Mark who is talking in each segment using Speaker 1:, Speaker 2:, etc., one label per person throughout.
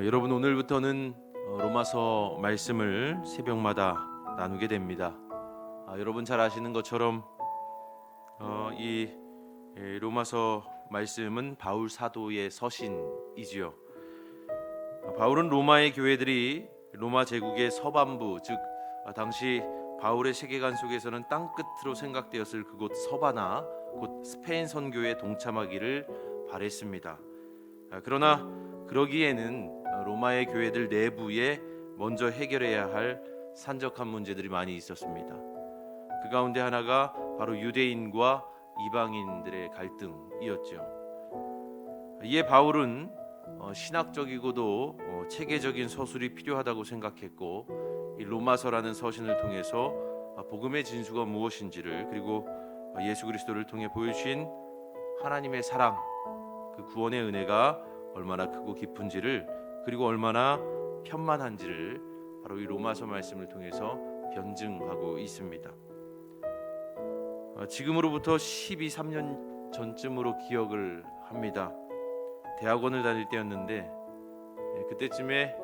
Speaker 1: 여러분, 오늘부터는 로마서 말씀을 새벽마다 나누게 됩니다. 여러분 잘 아시는 것처럼 이 로마서 말씀은 바울 사도의 서신이지요. 바울은 로마의 교회들이 로마 제국의 서반부, 즉 당시 바울의 세계관 속에서는 땅끝으로 생각되었을 그곳 서바나 곧 스페인 선교에 동참하기를 바랬습니다. 그러나 그러기에는 로마의 교회들 내부에 먼저 해결해야 할 산적한 문제들이 많이 있었습니다. 그 가운데 하나가 바로 유대인과 이방인들의 갈등이었죠. 이에 바울은 신학적이고도 체계적인 서술이 필요하다고 생각했고, 이 로마서라는 서신을 통해서 복음의 진수가 무엇인지를, 그리고 예수 그리스도를 통해 보여주신 하나님의 사랑, 그 구원의 은혜가 얼마나 크고 깊은지를, 그리고 얼마나 편만한지를 바로 이 로마서 말씀을 통해서 변증하고 있습니다. 지금으로부터 13년 전쯤으로 기억을 합니다. 대학원을 다닐 때였는데 그때쯤에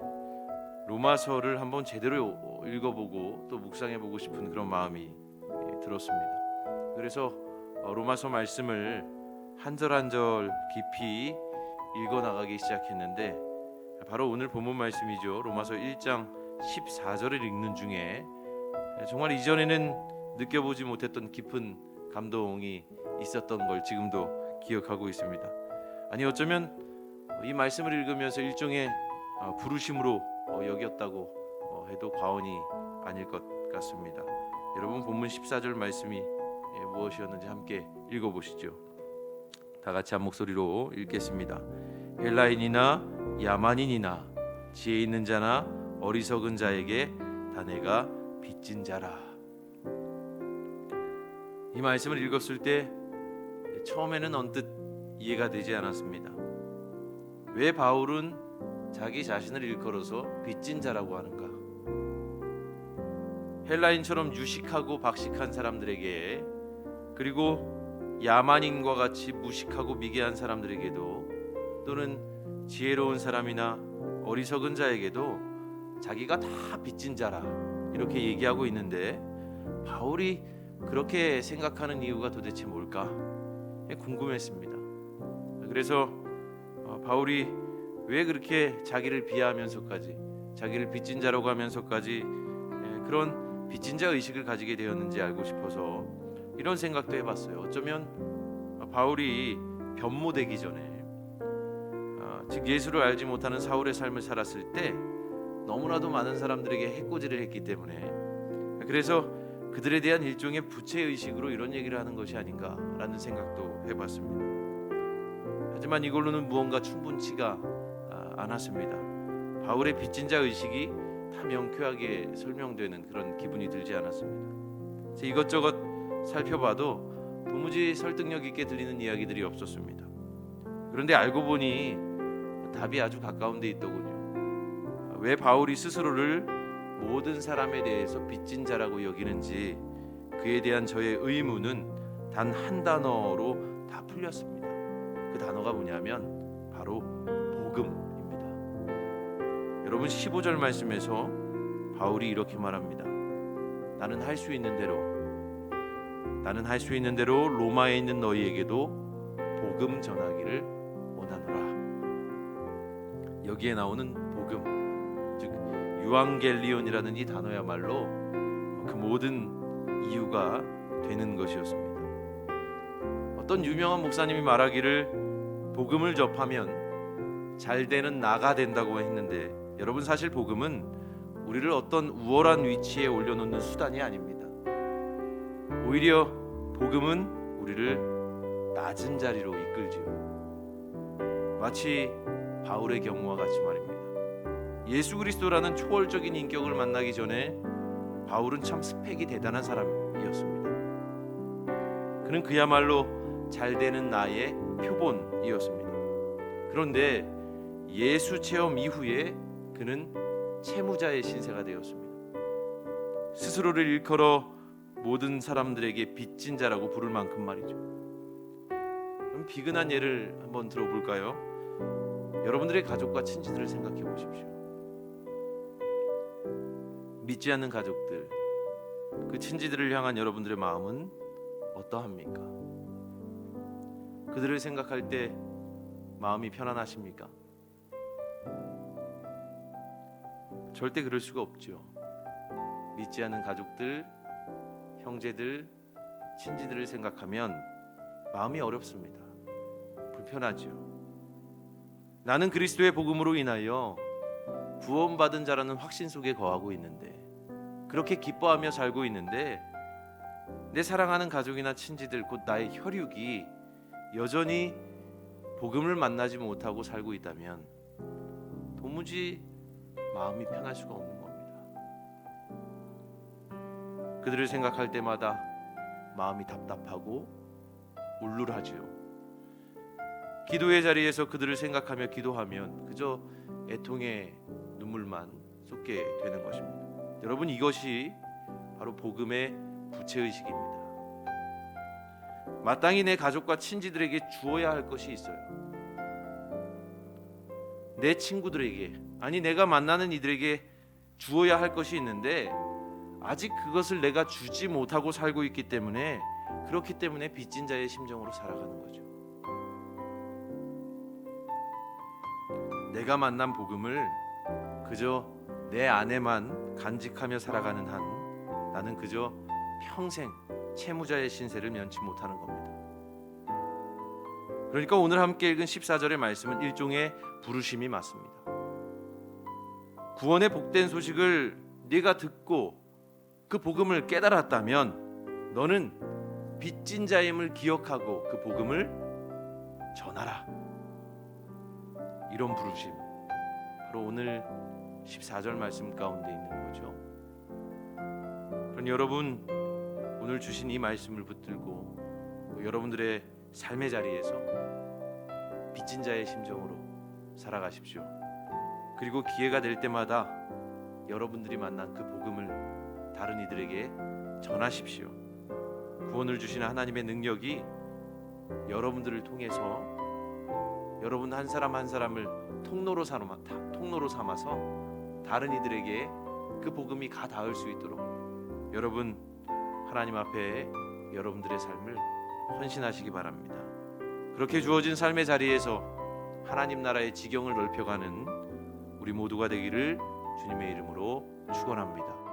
Speaker 1: 로마서를 한번 제대로 읽어보고 또 묵상해보고 싶은 그런 마음이 들었습니다. 그래서 로마서 말씀을 한 절 한 절 깊이 읽어나가기 시작했는데, 바로 오늘 본문 말씀이죠. 로마서 1장 14절을 읽는 중에 정말 이전에는 느껴보지 못했던 깊은 감동이 있었던 걸 지금도 기억하고 있습니다. 아니, 어쩌면 이 말씀을 읽으면서 일종의 부르심으로 여겼다고 해도 과언이 아닐 것 같습니다. 여러분, 본문 14절 말씀이 무엇이었는지 함께 읽어보시죠. 다 같이 한 목소리로 읽겠습니다. 헬라인이나 야만인이나 지혜 있는 자나 어리석은 자에게 다 내가 빚진 자라. 이 말씀을 읽었을 때 처음에는 언뜻 이해가 되지 않았습니다. 왜 바울은 자기 자신을 일컬어서 빚진 자라고 하는가? 헬라인처럼 유식하고 박식한 사람들에게, 그리고 야만인과 같이 무식하고 미개한 사람들에게도, 또는 지혜로운 사람이나 어리석은 자에게도 자기가 다 빚진 자라 이렇게 얘기하고 있는데, 바울이 그렇게 생각하는 이유가 도대체 뭘까 궁금했습니다. 그래서 바울이 왜 그렇게 자기를 비하하면서까지, 자기를 빚진 자라고 하면서까지 그런 빚진 자 의식을 가지게 되었는지 알고 싶어서 이런 생각도 해봤어요. 어쩌면 바울이 변모되기 전에, 즉 예수를 알지 못하는 사울의 삶을 살았을 때 너무나도 많은 사람들에게 해코지를 했기 때문에, 그래서 그들에 대한 일종의 부채의식으로 이런 얘기를 하는 것이 아닌가라는 생각도 해봤습니다. 하지만 이걸로는 무언가 충분치가 않았습니다. 바울의 빚진 자 의식이 다 명쾌하게 설명되는 그런 기분이 들지 않았습니다. 이것저것 살펴봐도 도무지 설득력 있게 들리는 이야기들이 없었습니다. 그런데 알고 보니 답이 아주 가까운 데 있더군요. 왜 바울이 스스로를 모든 사람에 대해서 빚진 자라고 여기는지, 그에 대한 저의 의문은 단 한 단어로 다 풀렸습니다. 그 단어가 뭐냐면 바로 복음입니다. 여러분, 15절 말씀에서 바울이 이렇게 말합니다. 나는 할 수 있는 대로 로마에 있는 너희에게도 복음 전하기를 원하노라. 여기에 나오는 복음, 즉 유앙겔리온이라는 이 단어야말로 그 모든 이유가 되는 것이었습니다. 어떤 유명한 목사님이 말하기를 복음을 접하면 잘 되는 나가 된다고 했는데, 여러분, 사실 복음은 우리를 어떤 우월한 위치에 올려놓는 수단이 아닙니다. 오히려 복음은 우리를 낮은 자리로 이끌지요. 마치 바울의 경우와 같이 말입니다. 예수 그리스도라는 초월적인 인격을 만나기 전에 바울은 참 스펙이 대단한 사람이었습니다. 그는 그야말로 잘 되는 나의 표본이었습니다. 그런데 예수 체험 이후에 그는 채무자의 신세가 되었습니다. 스스로를 일컬어 모든 사람들에게 빚진 자라고 부를 만큼 말이죠. 그럼 비근한 예를 한번 들어볼까요? 여러분들의 가족과 친지들을 생각해 보십시오. 믿지 않는 가족들, 그 친지들을 향한 여러분들의 마음은 어떠합니까? 그들을 생각할 때 마음이 편안하십니까? 절대 그럴 수가 없죠. 믿지 않는 가족들, 형제들, 친지들을 생각하면 마음이 어렵습니다. 불편하죠. 나는 그리스도의 복음으로 인하여 구원받은 자라는 확신 속에 거하고 있는데, 그렇게 기뻐하며 살고 있는데, 내 사랑하는 가족이나 친지들, 곧 나의 혈육이 여전히 복음을 만나지 못하고 살고 있다면 도무지 마음이 편할 수가 없는 겁니다. 그들을 생각할 때마다 마음이 답답하고 울울하지요. 기도의 자리에서 그들을 생각하며 기도하면 그저 애통의 눈물만 쏟게 되는 것입니다. 여러분, 이것이 바로 복음의 부채의식입니다. 마땅히 내 가족과 친지들에게 주어야 할 것이 있어요. 내 친구들에게, 아니 내가 만나는 이들에게 주어야 할 것이 있는데 아직 그것을 내가 주지 못하고 살고 있기 때문에, 그렇기 때문에 빚진 자의 심정으로 살아가는 거죠. 내가 만난 복음을 그저 내 안에만 간직하며 살아가는 한 나는 그저 평생 채무자의 신세를 면치 못하는 겁니다. 그러니까 오늘 함께 읽은 14절의 말씀은 일종의 부르심이 맞습니다. 구원의 복된 소식을 네가 듣고 그 복음을 깨달았다면 너는 빚진 자임을 기억하고 그 복음을 전하라. 이런 부르심, 바로 오늘 14절 말씀 가운데 있는 거죠. 그럼 여러분, 오늘 주신 이 말씀을 붙들고 여러분들의 삶의 자리에서 빚진 자의 심정으로 살아가십시오. 그리고 기회가 될 때마다 여러분들이 만난 그 복음을 다른 이들에게 전하십시오. 구원을 주시는 하나님의 능력이 여러분들을 통해서 여러분 한 사람 한 사람을 통로로 삼아서 다른 이들에게 그 복음이 가 닿을 수 있도록 여러분 하나님 앞에 여러분들의 삶을 헌신하시기 바랍니다. 그렇게 주어진 삶의 자리에서 하나님 나라의 지경을 넓혀가는 우리 모두가 되기를 주님의 이름으로 축원합니다.